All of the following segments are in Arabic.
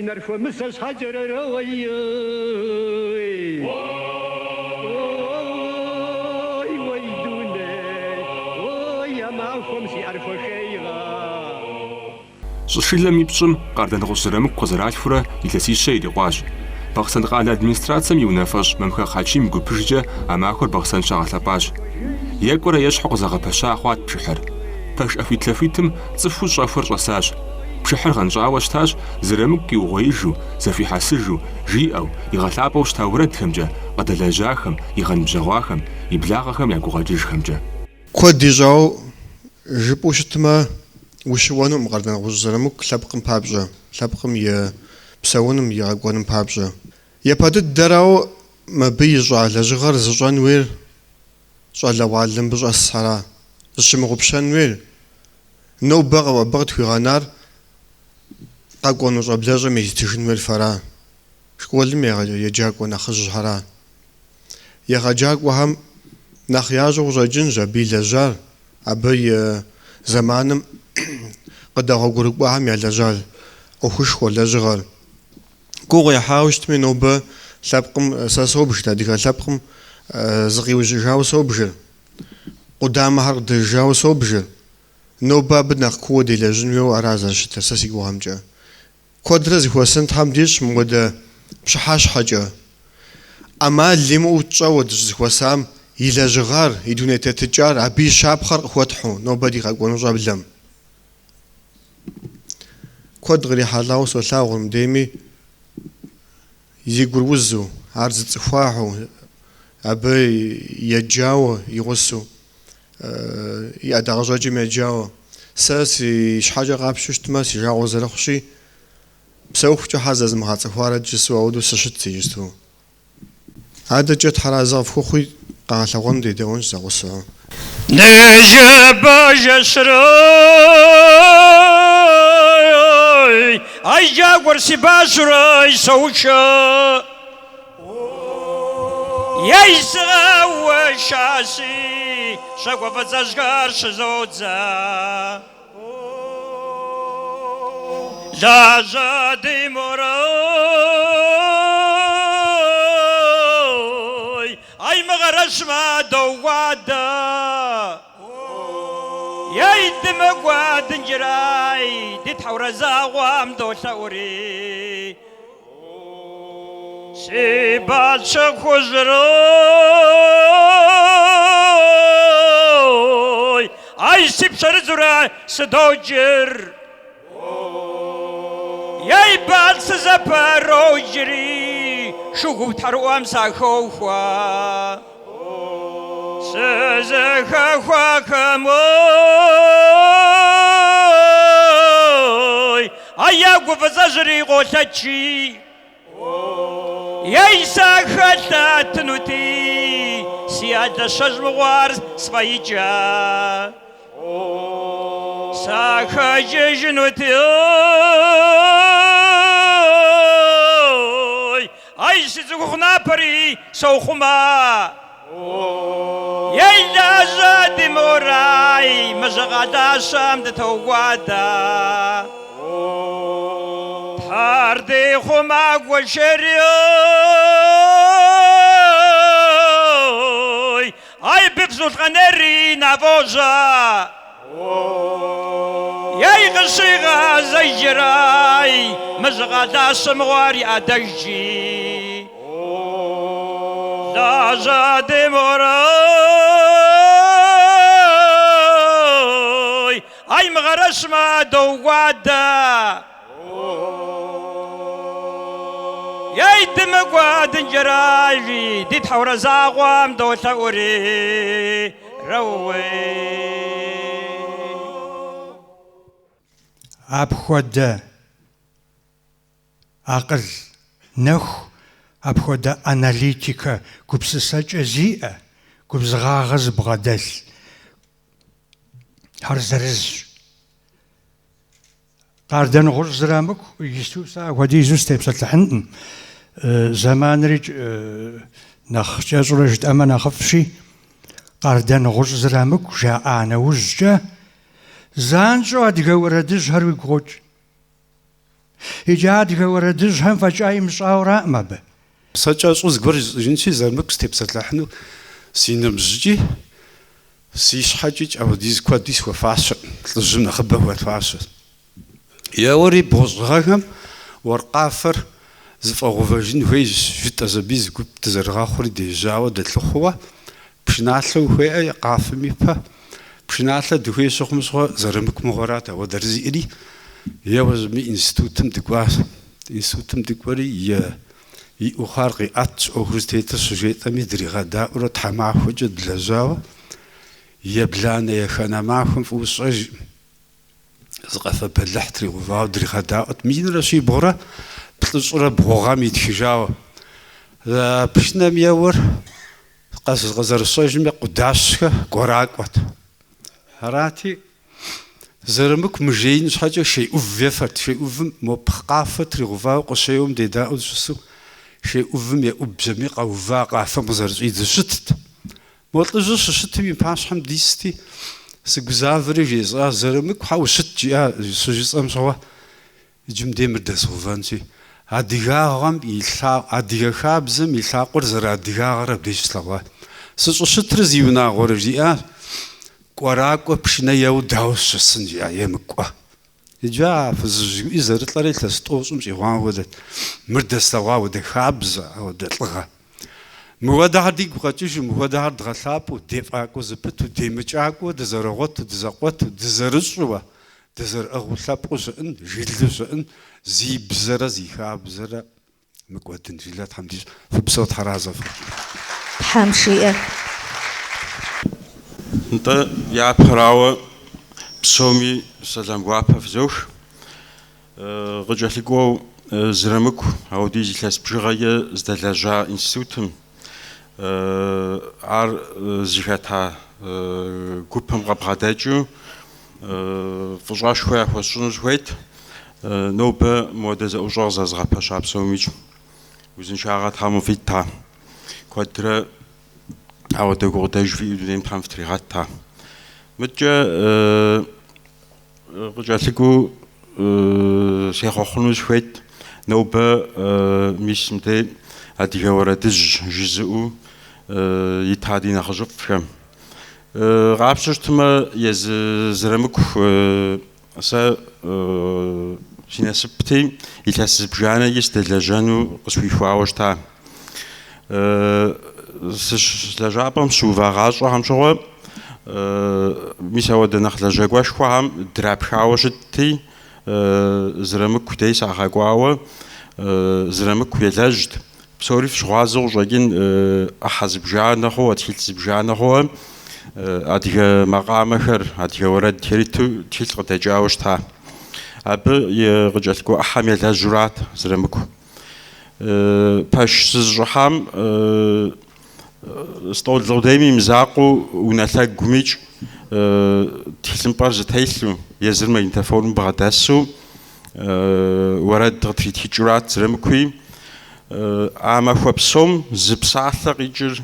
نرفو مسس حجر روي ويدوني ويا معكم سي أرفو شيغا شلم يبشم قاردن غسرم كوزراج فرا يلسي شيء دواج بخسن قال ادمنستراتسم يونافش ممخ خالشيم غوبجه اماخور بخسن شاغلاباج يكورا يشحق زغا بشا اخوات بشحر باش افيت لفيتم صفو شافر رساج بشحر غنجاوشتاج زرمكي وغيجو زفي حاسجو جيئو يغلابو شتاورد خمجه قدلاجاخم يغنجواخم يبلاغخم يغوغاجيجخمجه كود ديجاو جبوشتما وشوانم قاردن غزرمك لبقم بابجه لبقم ي بسوونم يغوانم بابجه يبادد دراو ما بيجع لجغر زجان وير جعل وعلم بجع الصحراء الشمغ بشان وير نو بغا وبغت في غنار قاقوانو جابلاجة ميتجن وير فرا شكول لم يجاق ونخج هرا يغجاق وهم نخياجو جاجنجا بيلجار أبي زمانم قد أغوغرق وهم يلجال أخش ولا جغال كوغ يحاوشت من نوبة لابقم ساسوبش تاديك لابقم زغي وجاو صوبجر قدام هر دجاو صوبجر نوبة بدنا كود إلى جنوي أرازا شتر ساسي وهمجا كود رزي هو سنت هم ديش مودا بشحاش حاجة أما اللي مو تجاود هو سام إلى جغار يدون تتجار أبي شاب خرق خوتحو نوبة دي غاقوانو جاب اللم كود غري حالاو سولاو مديمي يقول وزو عرض تفاحو أبي يجاو يغسو يادغجاجي ما يجاو ساسي شحاجة غابشوشت ما سي جاو زرخشي بسوخ جو حازز مهات خوارد جسو أودو سشتي جسو هذا جت حرازة فخوي قاعد دي دونش زغسو نجيب جسري أي جاور سباسري سوشا يسوى شاسي شكوى فتزغار شزوزا لا زادي موراي أي مغرس ما دوادا يايد مقواد نجراي دي تحور زاوام دو ثوري سيبات شكو زروي اي سيبشر زرا سدوجر ياي بات سزبارو جري شوقو تروام ساخوخوا سزخوا كموي ايا قفزجري غوتشي يايسا خلات نوتي سيادة شجموار سفايجا ساخا جنوتي اي سيزوخنا بري سوخما يايلا زادي موراي مزغادا سامد توغادا هاردي خما وشريوي اي بيبزوت غنري نافوزا ياي غشيغا زيجراي مزغادا سمواري ادجي لا زادي موراي اي مغرس ما دوادا ياي دمقواد نجراجي دي تحور زاغوام دو ثوري روي أبخود عقل نخ أبخود أناليتيكا كبسساج أزيئة كبزغاغز بغدل هرزرز قاردن غرزرامك يستوسا ودي زوستيب سلحن زمان رج نخجاز رجد أما نخفشي قاردن غرزرامك جاء أنا وزجا زانجو أدقى وردز هروي قوج إيجاد وردز هم فجأة مشاورة ما به سأجلس أزغر جنسي زرمك ستبسط لحنو سينمزجي سيش حاجج أو ديز كواديس وفاش لازم نخبه وفاش يا وري بوزغهم ورقافر زفاغوفاجين ويج جت أزبيز كوب تزرغا خوري ديجا ودتلخوا بشناثلو هوي قافمي با بشناثل دوي سخمسوا زرمك مغرات أو درزيري يا وزمي إنستوتم دكواس إنستوتم دكوري يا يخارقي أتش أو خرستيت سجيت أمي دريغا داورة تحمع حجد لزاوة يبلان يا خنا معكم في وصج زغفة بلحتري وفاو دريغا داورة مين رشي بغرة بتصورة بغامي تخجاوة بشنا ميور قاس غزر الصجمي قداشك قراقوت هراتي زرمك مجين حاجة شيء أفيفت شيء أفم مبقافت رغفاو قشيوم دي داود جسو شيء أفهم يا أبزمي قوفا قافم زرجي دشتت موطلجش شت مي باش حم ديستي سكزافري جيزا زرمك حاو شت جا سجيس أم سوا جم ديمر دس غفانتي أديها غام يلا أديها خابزم يلا قرزر أديها غرب ديش سلوا سجشت رزيونا غرجي قراق وبشنا يو داوش سنجا يمكوا جا فزج إذا رتلاري تلستوس مشي وان ودت مردس لوا ودك خابزة ودت لغا مواد هرديك بقتيش مواد هرد غلاب ودفعك وزبط ودمجعك ودزرغوت ودزقوت ودزرجوا دزر أغلاب وزن جلد زن زي بزرة زي خابزرة مقودن جلات حمديش فبصوت حرازة حمشي أنت يا براوة بسومي سلام وعبة في زوج رجعلكوا زرمك أو ديجي كلاس بجراية زدلاجا إنستوتم عار زيكاتها كوبهم غبغاداجو فجأة شوية وشون شويت نوبة مودة زوجار زغبا شاب بسوميج وزن شاغات هامو فيتا كوادرة أو دقور داج في يدين بحام في تريغاتا متجا رجعلكوا شيخ أخنو شويت نوبة مش متى أديها وردج جزء يتعدي نخجف فهم غابشت ما يز زرمك سا شينا سبتي يتحسب جانا يستدلجانو قسوي فاوش تا سجابم سوفا غاشو هم شو ميساود نخلا جاكواش خوام دراب خاوشتي زرمك كتيس أخاقواوا زرمك كيلاجد بسوري في شغازو جاكين أحزب جانا هو تيلسب جانا هو أديها مقام خير أديها ورد تيرتو تيلق تجاوش تا أب يرجعلكوا أحام يلاجرات زرمكو باش سجحام استول زوديمي مزاقو ونثاق قميج تحسن بارز تايسلو يزرما ينتفورن بغداسو ورد في تجرات زرمكوي عام خوابسوم زبساثة غيجر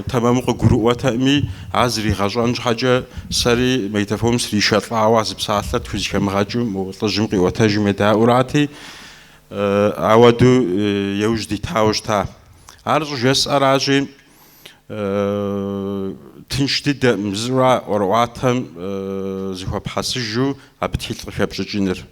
تمام قروة تأمي عزري غاجان حاجة سري ما يتفهم سري شاطع عواز زبساثة تفوز كم غاجم وطجم قوة تاجم داوراتي عوادو يوجدي تاوش تا عرض جس أراجي تنشدد مزرعة ورواتهم زخوا بحسجو عبتيل خبجينر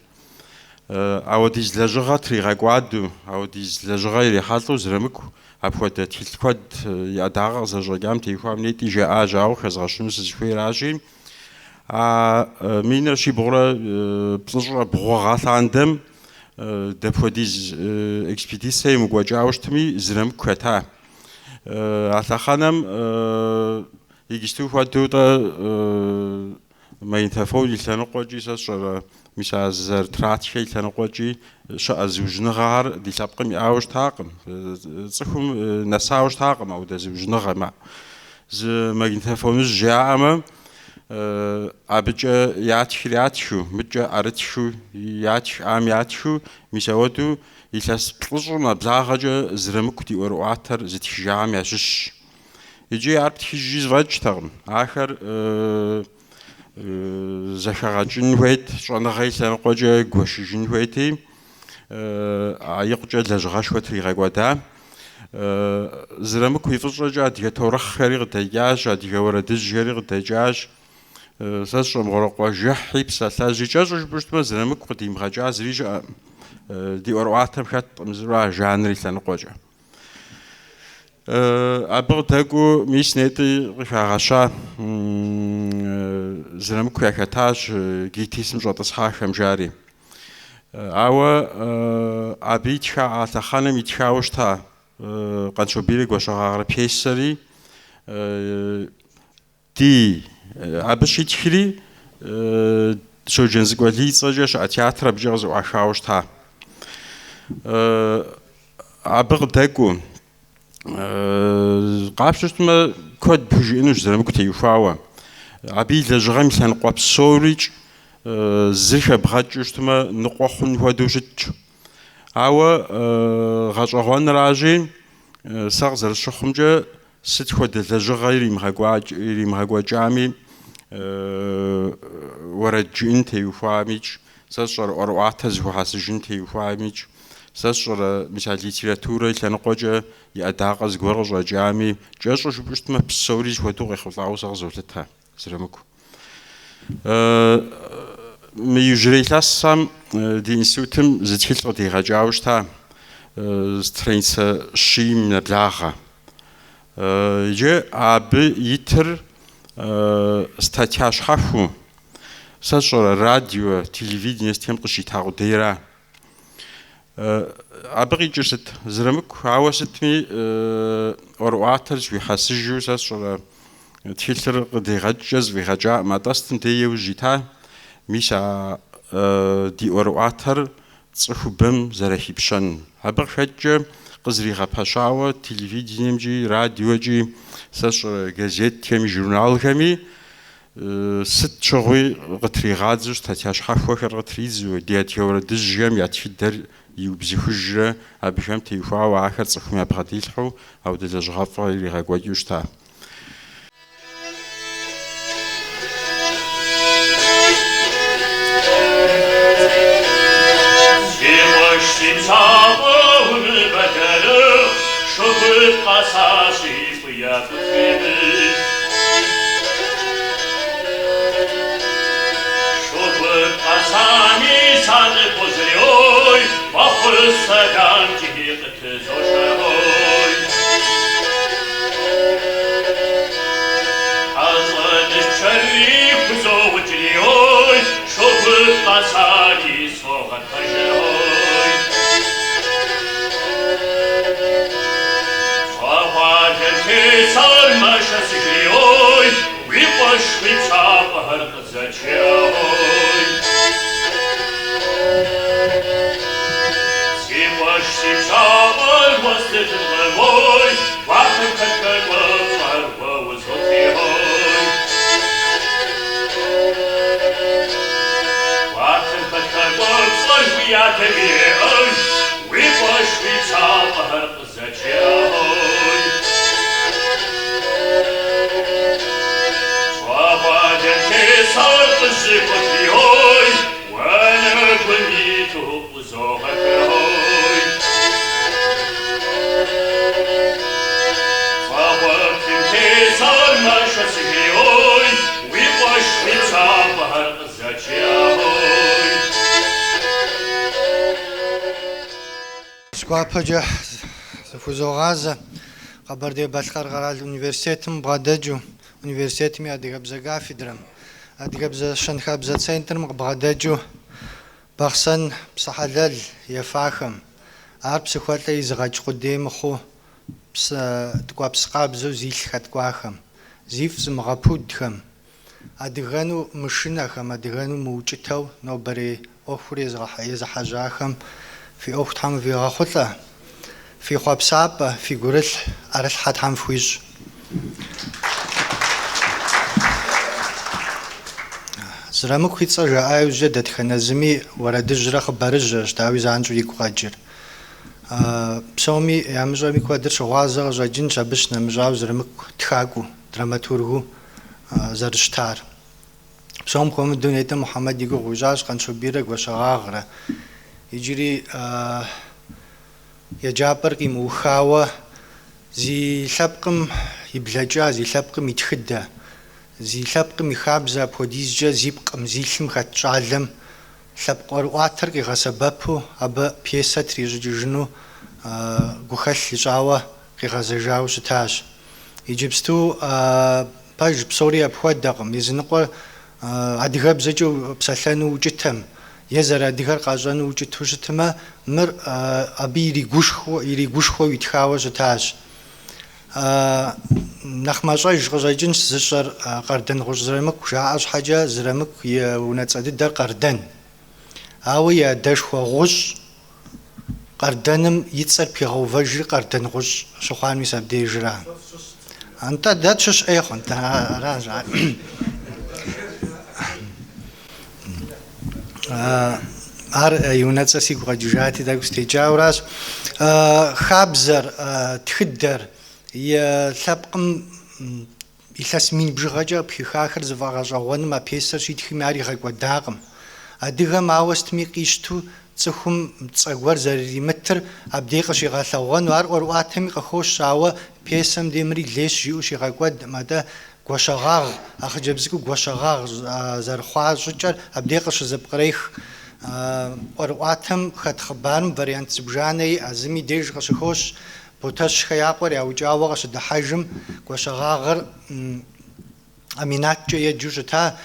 عوديز لجغة تريغاقوادو عوديز لجغة يريحاتو زرمكو عبوات تيلكود ياداغ زجاجام تيخوام نيتي جاء جاو خزغشمس زخوي راجي مين رشي بغرا بلجرة بغوغات عندم دفوديز اكسبيديسي مقواجاوشتمي زرمكو كتا عثاخانم يجستو فادو ما ينتفعوا لسانقواجي ساشر مشا زر تراتشي لسانقواجي شا زوجنغار دي سابقم يعاوش تاقم صخم نساوش تاقم أو دا زوجنغار ما ما ينتفعوا جاعما أبجا ياتشو متجا أرتشو ياتش عام ياتشو مشاودو يلاس بلجنا بزاغجا زرمك دي ورواتر زتشجعام ياشش يجي عرب تحجيز فاج تغم آخر زخراجين ويت شانا غيثان قوجا قوشجين ويتي يقجع لجغاش وتري غاقوادا زرمك ويفجع ديا تورخ خريغ دياج ديا وردج خريغ دياج ساش مغرق وجح يبسا ثاجي جاج بشت ما زرمك قديم غاجا زريجا دي أروعاتهم خات مزرعة جانري ثانقوجا أبغى تقول مش نتي غشا زرمك يكتاج جيتيسم جوات صحاح مجاري أو أبي تشا أتخانة متشاوش تا قد شو بيرك وشغال بيسري دي أبشي تخلي شو جنس قولي صجش أتياتر بجوز وعشاوش تا أبغى تقول قابشت ما كود بوجينوش زرمك تيفاوا أبي لجغم سنقوب سوريج زيخ بغاتشت ما نقوخن ودوجت أو غاشغون راجين سغزر الشخمجة ست خود لجغيري مغاقوا جامي ورجين تيفاميج ساشر أروعتز وحاسجين تيفاميج ساشر مثال ليتراتورة لنقوجة يأداقز غورج جامي جاشوش بشت ما بسوريج ودوغي خلطاو سغزولتها زرمكو ميجري لاسام دي انستوتم زتخلط دي غاجاوشتا سترينس شيم نبلاغا جي ابي يتر ستاتياش حفو ساشر راديو تلفزيون استيم قشي تاغو ديرا ابغي جست زرمك عاوستمي اورواترز في حاسجو ساشر تيلتر دي غاجز في غاجا ما داستن دي وجيتا ميشا دي اورواتر صحبم زرهيبشن هبر حج قزري غباشاوة تلفزيون جي راديو جي ساش غازيت كمي جورنال كمي ست شغوي غتري غادزوش تاتياش حفوة غتريزو ديات يورد الجام ياتفدر يوبزي حجرة هبشام تيفاو آخر صحوم يبغاديلحو أو دلج غفا اللي غاقوايوش تا Сквападжа Фузораза Кабарде Башкар Гарал университетом Бгададжу университетами Адыгабза кафедрам Адыгабза Шанхабза центром Бгададжу Бахсан Псахалал Яфахам Ар психуалла изгач Кудемху Тквапсқабзу Зилхат Квахам Зиф Змгапудхам Адыгану Мышинахам Адыгану Мучитау Нобари Охури Захажахам في أخت حم في غخلة في خبصاب في جرل أرث حد حم فويج زرامك في تصرع أي وجدت خنازمي ورد الجرخ برج تاوي زانجو يقاجر بسومي يعملوا ميقدر شغازة جاجين شابشنا مجاو زرامك تخاقو دراماتورغو زرشتار بسوم قوم الدنيا محمد يقول وجاج كان شبيرك وشغاغرة يجري يجابر قيموخاوة زي لبقم يبلجا زي لبقم يتخدى زي لبقم يخابزا بوديزجا زيبقم زي لم خاتشعلم لبقر واتر كي غسبابو أبا بيسا تريججنو غخل يجاوة كي غزجاو شتاش يجيبستو باج بسوريا بخواد داقم يزنقو أدغاب زجو بسالانو وجتهم يزر أدغار قاجانو وجتو شتما مر أبي يريغوشخو يتخاوة شتاش نخماشايش غزاجين زشر قردن غش زرمك وشاعش حاجة زرمك ونتصدد در قردن أوي دشخو غش قردنم يتصل بيغو فجر قردن غش شخوان ميساب ديجرا أنت داتشش أيخو أنت راجع يوناتسا سيكو غجوجاتي داكستي جاوراس خابزر تخدر يلبقم يلاسمين بجغاجا بخاخر زفاغاجا ونما بيسر شي تخماري غاكوا داغم أدغا ماوست ميقيشتو تسخم تصغور زري متر أبديق شي غاثوان وار واتمي قخوش شاوة بيسم ديمري ليش يو شي غاكوا مادا غوشغاغ أخجبزكو غوشغاغ زرخوا شجر أبديق شي زبقريخ واتم خد خبارم فاريانت زبجاني أزمي ديج غشخوش بوتاش خياقور يا وجاوة غش دحجم غوشغاغر أمينات جي جوجتا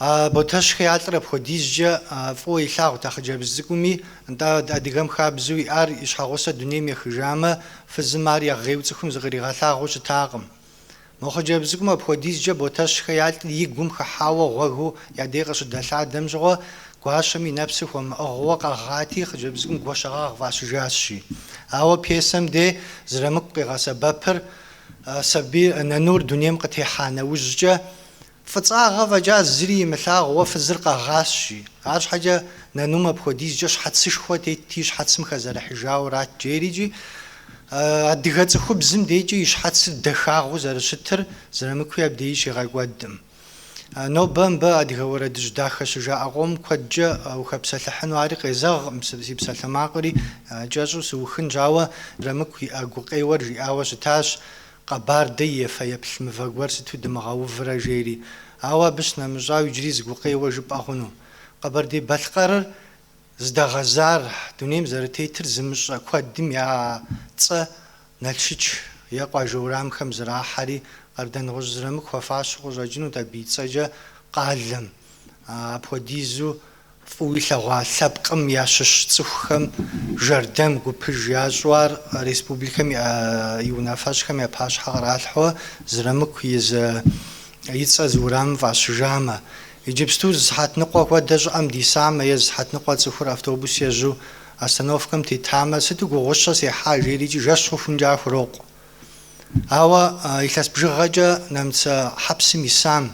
بوتاش خياطر بخديجة فوي لاغ تخجبزكومي انت أدغم خابزوي أر إشحاغوسا دنيمي خجامة في الزمار يغيو تخم زغري غاثاغوش تاغم مخجبزكوما بخديجة بوتاش خياطر يقوم خحاوة وغو يديغش دلع دمجغو قواشمي نفسه وما أغوق أغاتي خجبزكم قواشغاغ فاشجاسشي أو بيسم دي زرمك غاسا بابر سبي نور دنيم قتي حانا وججة فتصاغ فجاء زري مثاغ وفزرق غاسشي عاش حاجة نانوما بخديز جاش حتسش خواتي تيش حتسم خزر حجاو رات جيريجي أدغات خوب زم ديجي يش حتس دخاغو زر شتر زرمك يبديش يغاقودم نوبان با أدغا ورد جداخ شجاع قوم كوجا وخبسلحن وارق يزاغ مسبسلحماقري جاجو سوخن جاوا زرمك أقوقي ورجي آواش تاش قبار دي فيبل مفاقور ستو دمغاو فراجيري آوا بسنا مجاو يجريز قوقي وجب أخونو قبر دي بثقرر زدا غزار دونيم زرتيتر زمش كوادم يا تصا نلشج يقع جورام خمز راحري قردن غزرمك وفاش غزاجنو تبيتسجا قالم بوديزو فويل غالبقم ياشش تصخم جردم قبج ياشوار ريسبوبليكم يونافاش خم يباش حقرالحو زرمك يتسا زورام فاش جامه يجيبستو زحات نقوة ودج أم دي سامة يزحات نقوة تسخر أفتوبوس يجو أستنوفكم تتعامل ستو غوشة سي حاجة يجي جشو فنجا فروق أوا يخاس بجغجة نمت حبس ميسام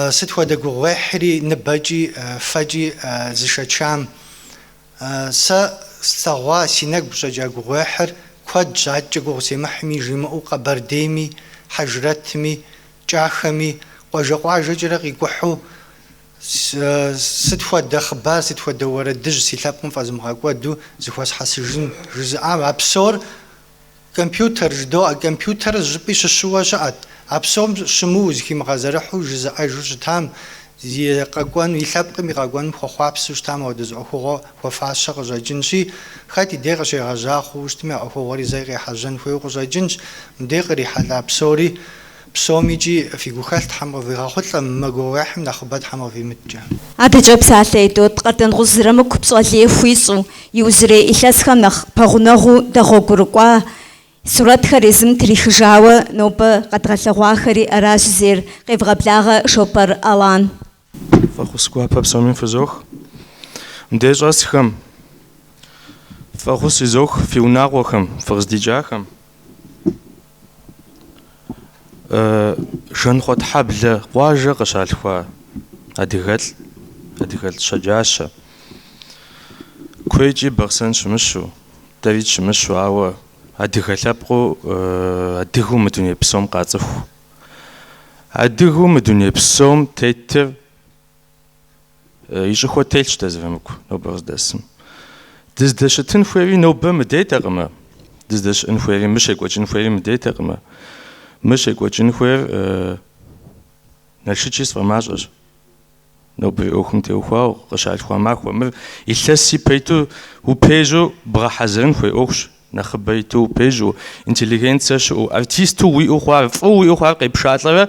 ستو دقو وحري نباجي فاجي زشاشام سوا سينك بجاجة وحر كود جاجة غوسي محمي جمعو قبرديمي حجرتمي جاخمي وجقوا جرقي قحو ستفوا دخبار ستفوا دوار الدج سيلابكم فازم غاكودو زخواس حاسجن جزء أبصور كمبيوتر جدو كمبيوتر جبيش الشوا جات أبصور شموز كي مغازرحو جزء أجوج تام زي قاقوان يلابكم يقاقوان بخوابسوش تام ودز أخوه وفاش غزا جنشي خاتي ديغشي غزا خوشتمي أخوه وري زيغي حجن خوي غزا جنش مديغري حالا بصوري بسوميجي في جوخالت حمر في غاخلت مجوعهم نخبط حمر في متجا. هذا جاب ساعتين قدن غزرة مكبصالي فيسو يوزري إخلاص خنخ بعوناغو دغوغرقوا سورات خريزم تريخ جاوا نوبا قد غسوا خري أراج زير قيف غبلاغ شوبر ألان. فخوسكوا بسومين فزوخ مديجاس خم فخوس زوخ في وناغو خم فغزديجا خم. شن خد حبل واجه قشال خوا أديغل شجاشة كويجي بغسن شمشو داويد شمشو عوا أديغل أبقو أديغو مدنيا بسوم قاطفو أديغو مدنيا بسوم تيتر يشخو تيلش تزفمكو نوبرز دسم دزدش تنفوري نوبا مديتا قما دزدش انفوري مشيك وجنفوري مديتا قما مشيك وجنفور نالشيتشيس فماجش نوبي اوخم تيوخوا قشال خوا ماخوا مر يلسي بيتو وبيجو بغا حزرن خوي اوخش نخبيتو بيجو انتليجنسش او ارتيستو وي اوخوا فو وي اوخوا قيبشاتلبا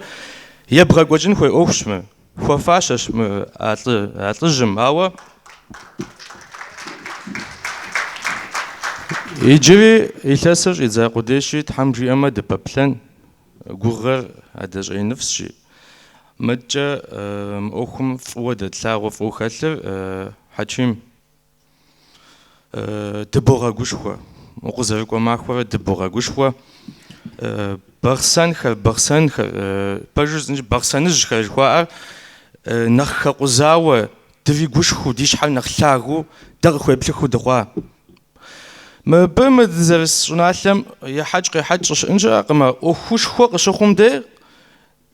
يبغى وجن خوي اوخش م خو فاشش م اتلجم هوا يجري يلسر اذا قديشي تحمجي اما دبابلان غوغر هذا اي نفس الشيء متى اوخم فود تلاغو فوخلر حكيم دبوغا غوشوا وقزركو ماخوا دبوغا غوشوا بارسان باجوز بارسانج خوا نخ قزاوه دفي غوشخو ديش حال نخلاغو دغ بلخو دغوا ما بمد زرس نعلم يا حاج انجا قما اوخوش خو قشخوم دي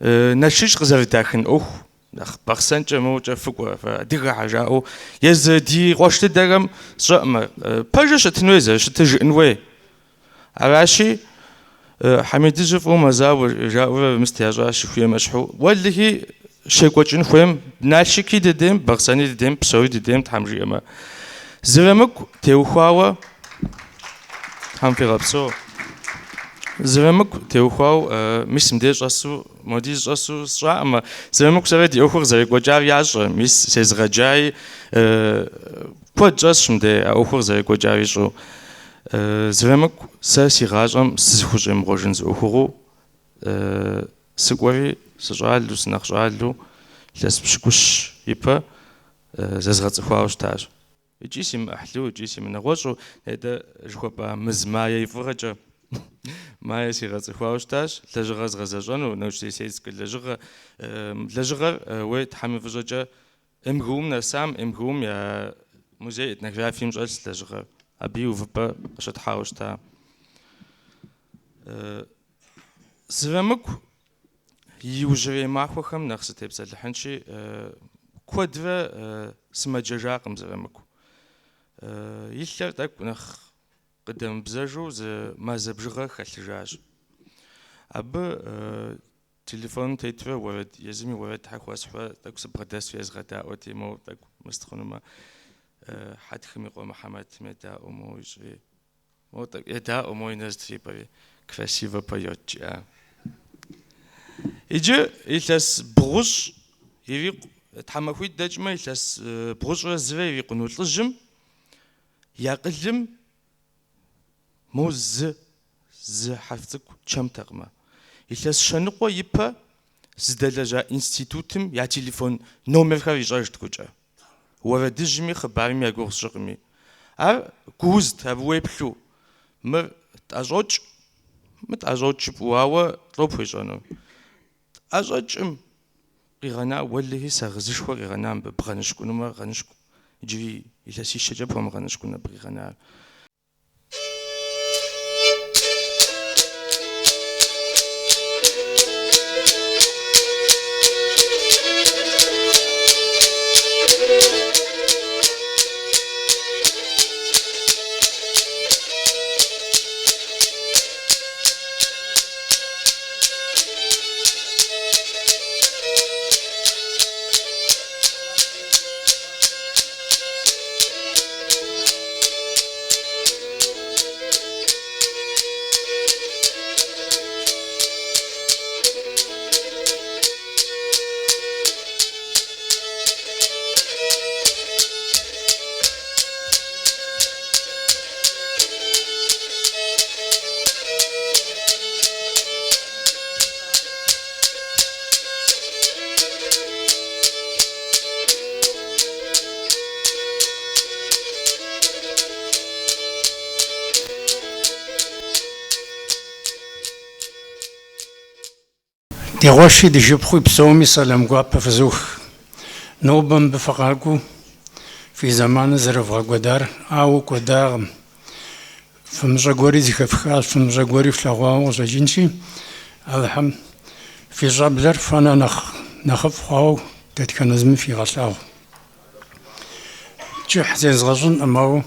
نشيش قزر داخن اوخ نخ بارسان جموجا فقوا فدغ حاجه يز دي قشت دغم صما باجش تنويزه شتج انوي عراشي حميد جفو مزاو جاو مستياجاش في مشحو والله شيكوچن فهم ناشكي ددم بارساني ددم بسوي ددم تحمجي اما زرمك تيوخاوا هم في غبسو زرمك تيوخاو مش مديش اسو موديش اسو صا اما زرمك سويت يوخر زي غوجار ياش مش سيزغجاي بوجاش مدي اوخر زي غوجار يشو زرمك ساسيراجم سزخوجم روجن زوخرو سكوري سجالو سنخجالو لسبشكوش يبا زازغات خواوش تاج يجيسم احلو يجيسم نغوشو هذا جوبا مزمايا يفرجا ما يسيغات خواوش تاج لجغاز غزاجانو نوشتي سيسك لجغر ويت حامي فجاجا امغوم نسام امغوم يا موزي اتنغرافي مجلس لجغر أبيو فبا أشد حاوشتا زرمك يوجري معه خم نخست يبزل حنشي كودرا سمجراقم زرمك يلر داك نخ قدام بزاجو ز ما زبجغا خلجاج أب تليفون تيتفا ورد يزمي ورد حكوا سحوا داك سبغداس في أزغدا أو تيمو داك مستخونما حد خميقو محمد مدا أمو يجري موتا يدا أمو ينزل بري كفاسيفا بايوتشا يجي يلاس بروش يريق تحمكوي دجما يلاس بروش رزفي يريق نوتلجم يقلم موز ز حفتك كم تغما يلاس شنقو يبا زدلجا انستيتوتم يا تليفون نومر خارج تكوجا وردجمي خبارمي أقول شغمي كوزت أبوي بلو مر تأجوج متأجوج بواوا طلب هجانو أجوج غنا وله سغزش خو غنا بغنشكو نما غنشكو جي إلا سي شجب هم غنشكو نبغنا دغوشي دي جبخو بسومي سلام قواب فزوخ نوبم بفقاكو في زمان زرف غدار او قدار فمجاغوري زخفخال فمجاغوري فلاغوا وزاجينشي الحم في جابلر فانا نخف خاو تتكنزم في غساو جح زي زغجن أماو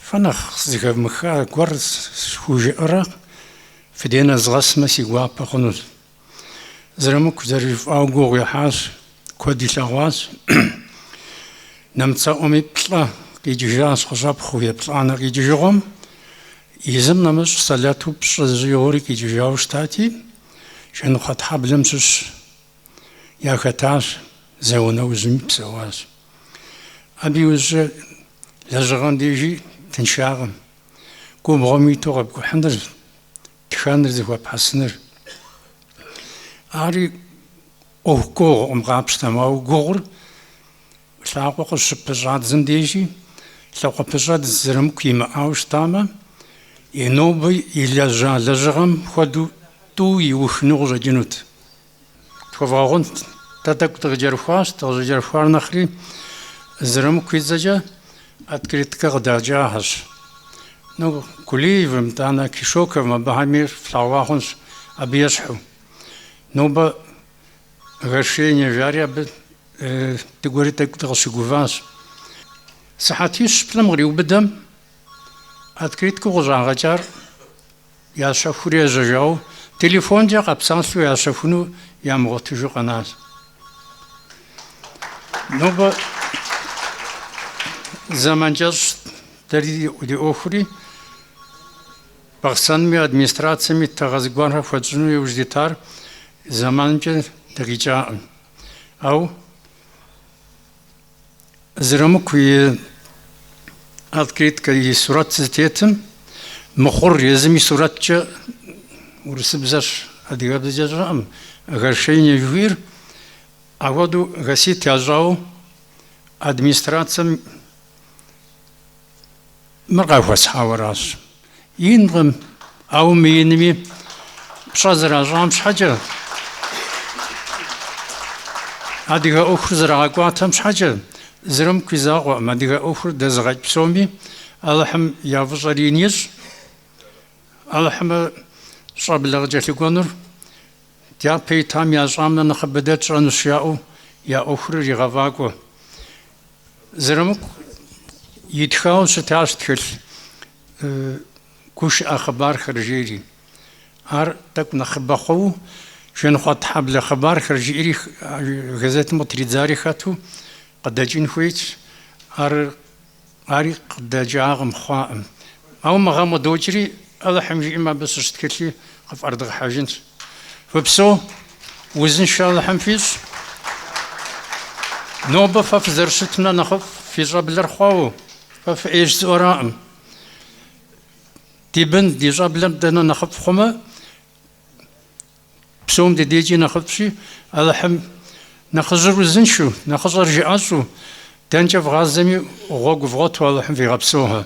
فنخ زيغ مخا قرز شوجي أرق في دينا زغسمة سيقوا بخنوز زرمك زريف أو قوغي حاس كودي شغواز نمتصا أمي بطلا كيجي جاس خصاب خويا بطلانا كيجي جغم يزم نمش صلاتو بش زيوري كيجي جاوش تاتي شنو خط حبل مسش يا ختاش زونا وزم بسواز أبي وز لزغان ديجي تنشاغم كوم غمي توغب كو حندر تخاندر زيخوا بحسنر أري أو كوغ أمغابش تماو غور لاقو قش بجاد زنديجي لاقو بجاد زرم كيما أوش تاما ينوبي يلجا لجغم خدو تو يوخنو جنوت تفاغون تاتك تغجر فاش تغجر فار نخري زرم كيزجا أتكريتك غدا جاهش نو كلي فمتانا كيشوكا ما بهامير فلاواخنش أبي يشحو نوبا غشيني جاريا تقولي تغشي قفاش ساعتيش بلمغري وبدم أتكريتك غجا غجار يا شافوري جاجاو تليفون جا قبسانسو يا شافونو يا مغتجو قناس نوبا زمان جاش دري ودي أخري بغسان مي أدمنستراتسي مي تغزقوانها فجنو يوجدتار زمان جا دقيجا أو زرمكوي أذكرت كي سورات زتيتم مخور يزمي سورات جا ورسبزاش أدياب جاجرام غشين يجوير أودو غسيت يجاو أدمنستراتسم مرغوس حاوراس ينغم أو مينمي بشازر أجرام شحاجة أديها أخر زراعقواتهم شحاجة زرم كيزاغو ما أديها أخر دزغاج بسومي ألحم يافزارينيز ألحم شاب لغجة لقونر تيا بيتام يا جامنا نخبدت رانشياو يا أخر يغفاقو زرمك يتخاون ستاش تخل كوش أخبار خرجيري هار تك نخبخو شنو خط حبل خبار خرجيري غزات متريزاري خاتو قد جين خويت هار هاري قد جاغم خائم أو مغام دوجري الله حمجي إما بس اشتكتلي خف أرض حاجنت فبسو وزن شاء الله حمفيز نوبة فف زرشتنا نخف في جاب الرخاو فف إيش زورام تبن دي جاب لنا نخف خما بسوم دي ديجي نخف شي الله حم نخزر وزن شو نخزر جاسو تنجف غازمي وغوق فغوت والله حم في غبسوها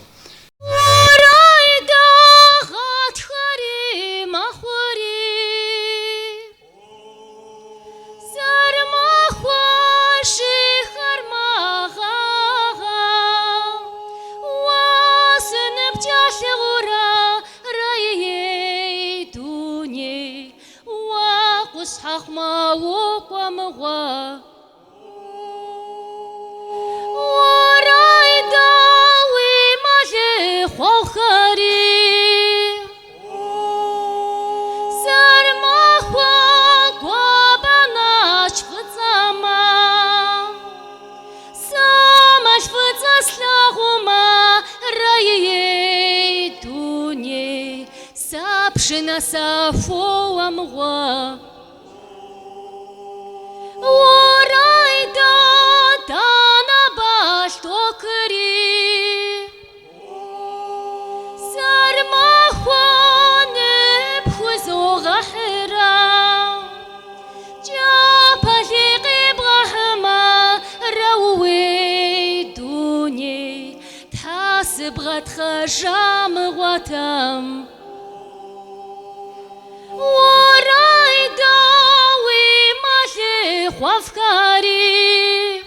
سافو أمغوا ورايدا دانا باش توكري سار ما خوان بخوزو غحرا جابا لغيب غحما روي دوني تحاسب غتخجا مغواتم ورايدا ومالي خوافكاري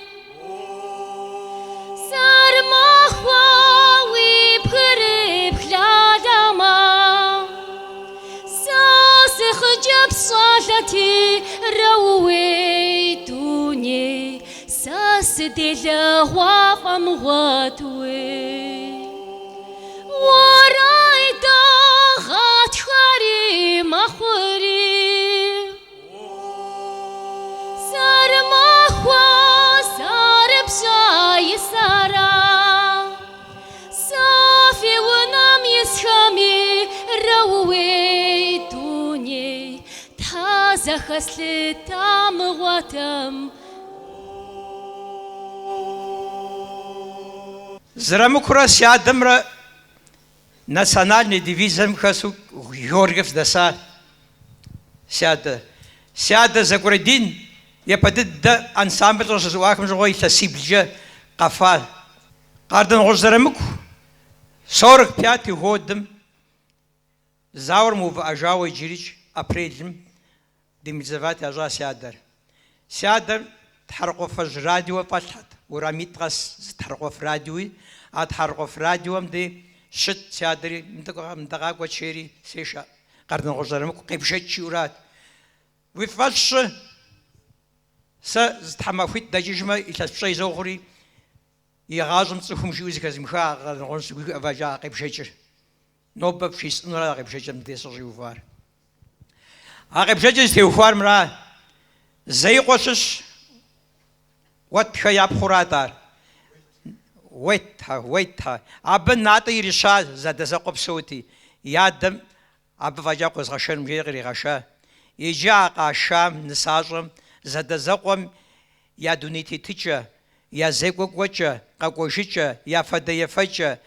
سار ما خواوي بخري بخلادما ساسخ جب صالتي رويتوني ساس زديلغوا فمغاتوي ورايدا غات خاري مخوري سار مخوا سار بشاي سارا صافي ونام يسخمي روي دوني تازا خسلتا مغاتم Зрамукура сядамра национальный дивизион хасу Георгиев даса сяда закурадин я подит да ансамбль жуахм жуой сибже кафа Qardan Gozramuk 45 годом заурму ажавой жирич апрелем демизават ажа сядер تحرقوا الراديو فشحت وراميت غاس تحرقوا في راديوي أتحرقوا في راديو مدي شت سادري مدقا وشيري سيشا قردن غزرمك قيب شت شورات ويفش تحمافيت دجيجما إلى شيء زوغري يغازم تصفهم شوزي كزمخا قردن غزرمك أفاجا قيب شت نوبب شيس نورا قيب شت مدي صجي وفار قيب شت استيوفار مرا زي قوسش واتها يا بخوراتار ويتها أبن ناتي رشاد زاد زقب صوتي يادم أب فجاق غشان مغيري غشا يجا قاشام نساجم زاد زقم يا دونيتي تيجا يا زيقوق وجا قاقوشيجا يا فدايا فجا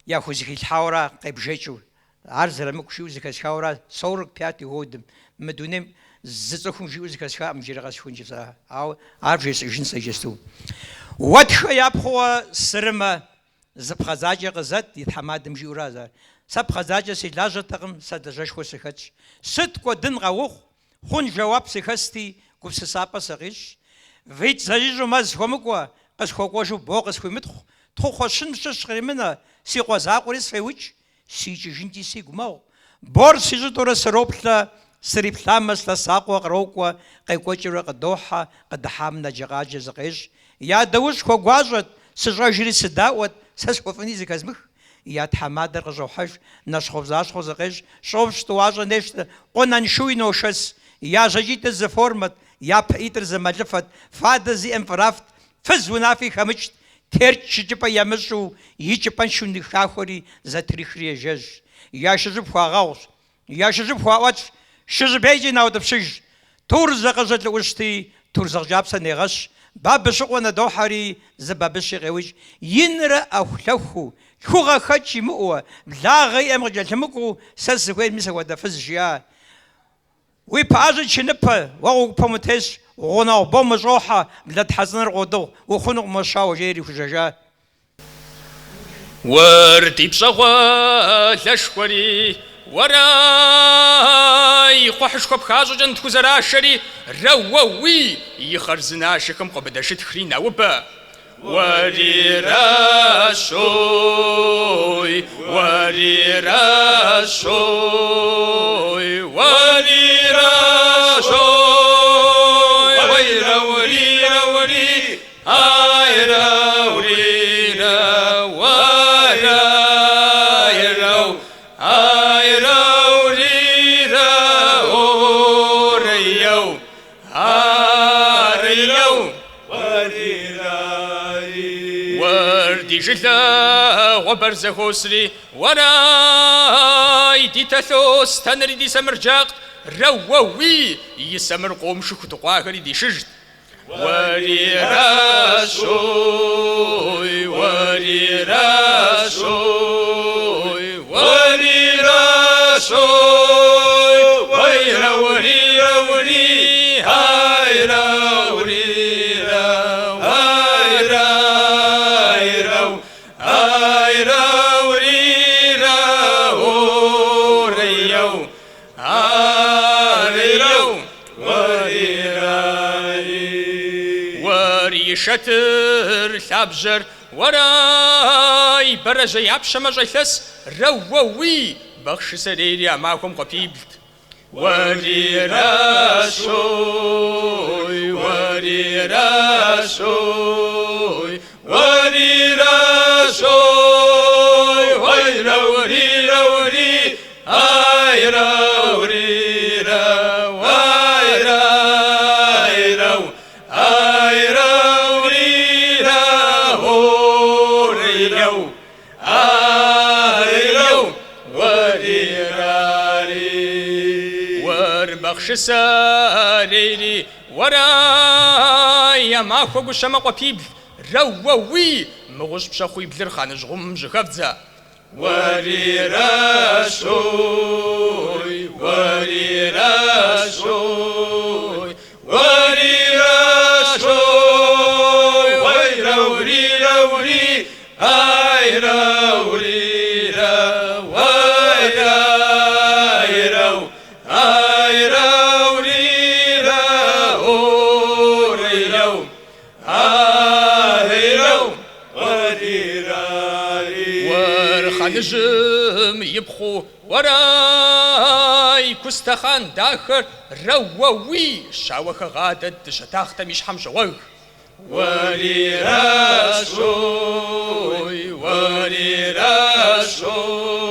يا خوزيكي الحاورا قيب جيجو عرض رمك شوزيك الحاورا صورك بياتي هودم مدونم زتخم جوزك الشام مجرغاس خنجسا أو عارفيس جنس يجستو واتخ يابخوا سرما زبخزاجة غزت يتحماد مجورازا سبخزاجة سلاجة تغم سدجاش خوسخش ست قدن غوخ خون جواب سخستي كوبس سابا سغيش فيت زاجيجو ماز خمقوا قس خوقوشو بوقس خومتخ تخوشن ششغرمنا سيقوا زاقوريس فيوش سيجي جنتي سيقماو بور سيجو دورا سروبلا سريب ثامس لساقوا قروقوا قيقوشرا قدوحا قد حامنا جغاجة زغيش يا دوش خوقواجت سجاجري سداوت سسخوفني زكازمخ يا تحمادر قجوحش نشخوف زاشخو زغيش شوفش تواجه نشت قونا نشوي نوشس يا جاجيت الزفورمت يا بقيتر زمالفت فاد زي انفرافت فزونا في خمجت تيرتش جبا يمشو يجبان شو نخاخوري زتريخري جج يا شجب خواغاوش يا شجب خواغاوش شجبيجي ناود بشج تورزق جد لوشتي تورزق جابسا نغش باب شقونا دوحري زباب الشيغويش ينرى أو لوخو خوغا خاتشي مؤوى لا غي أمرجل مكو سلسكوين مسا ودا فزجيا ويباجي شنبا وغو بمتش وغنا بوم جوحا بلاد حزن رغدو وخنق مشاو جيري فجاجا وردي بشغوى لشوري وراي قحشكو بخازو جن تكوزرا شري رووي يخرزنا شكم قبداشت خرينا وبا وري راشوي وري راشوي وري راشوي ويرا وريرا وري آيرا وريرا ورا يرو آيرا وريرا وريو آريو وردي جلا وبرزه خسري وراي دي تثوس تنري دي سمرجاق رووي يسمر قوم شكو تقاهري دي شجد وري راشوي وري راشوي وري راشوي ويرا وريرا وري هايرا وريرا هايرا هايرا هايرا وريرا وريو هايرا وري شتر ثابجر وراي برج يابش مجلس رووي بخش سريري معكم قبيبت وري راشوي وري راشوي خشساريري ورايا ما خوغو شما قبيب رووي مغوش بشاخوي بلر خانج غم جخفزا وري راشوي وري راشوي وري راشوي وي روري روري هاي روري وي راي رو هاي روري روري رو هاي رو وري راي ورخنجم يبخو وراي كستخان داخر رووي شاوخ غادت شتاخت مش حمشوغ وري راشوي وري راشوي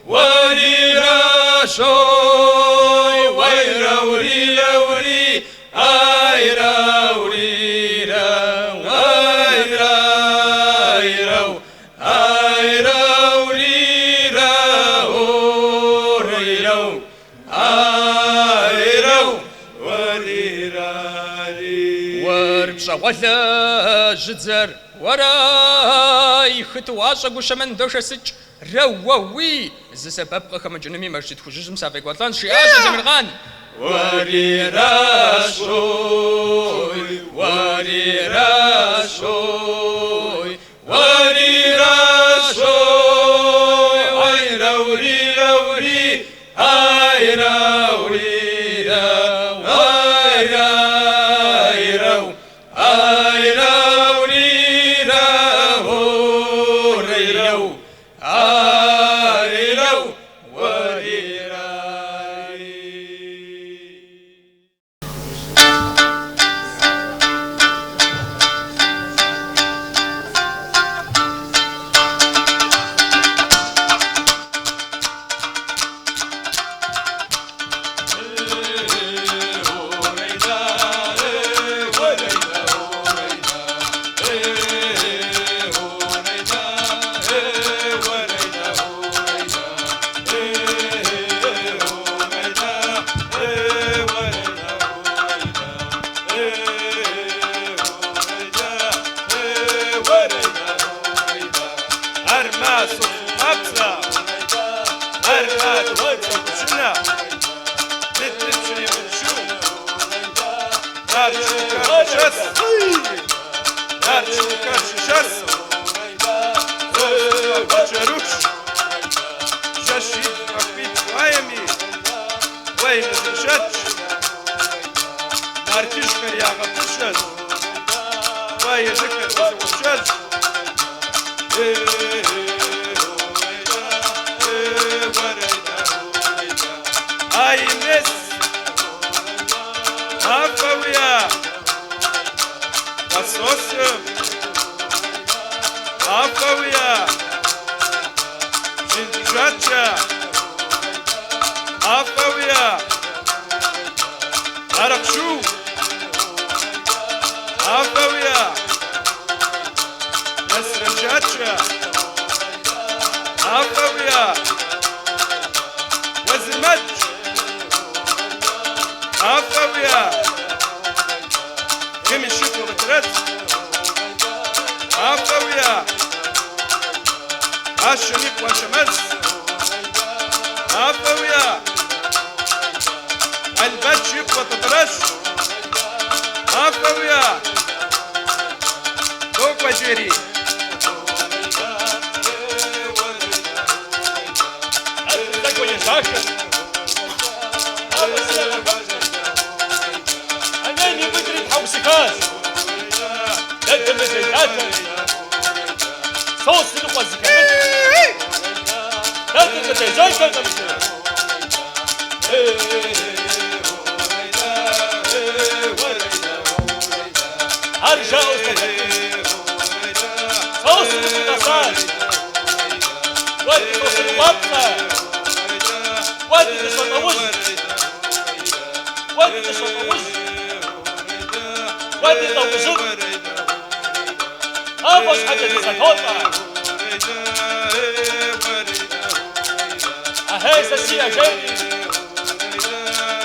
وري راشوي وي روري روري اي روري وي راي رو اي روري روري رو اي رو وري راري وربشا ولا جزر وراي خطواشا قشمن دوشا سج رووي زي سبب قخم جنمي مرشد خجوج مسافق وطان شياشا زمرغان وري راشوي وري راشوي وري راشوي اي روري روري اي روري اي راي رو اي روري روري رو اي رو وري راي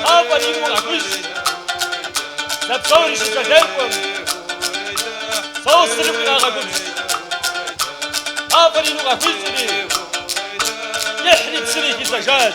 آفرین و عکوس نبصورش تدرکم صوص ربنا عکوس آفرین و عکوس يحرق سريك الزجاج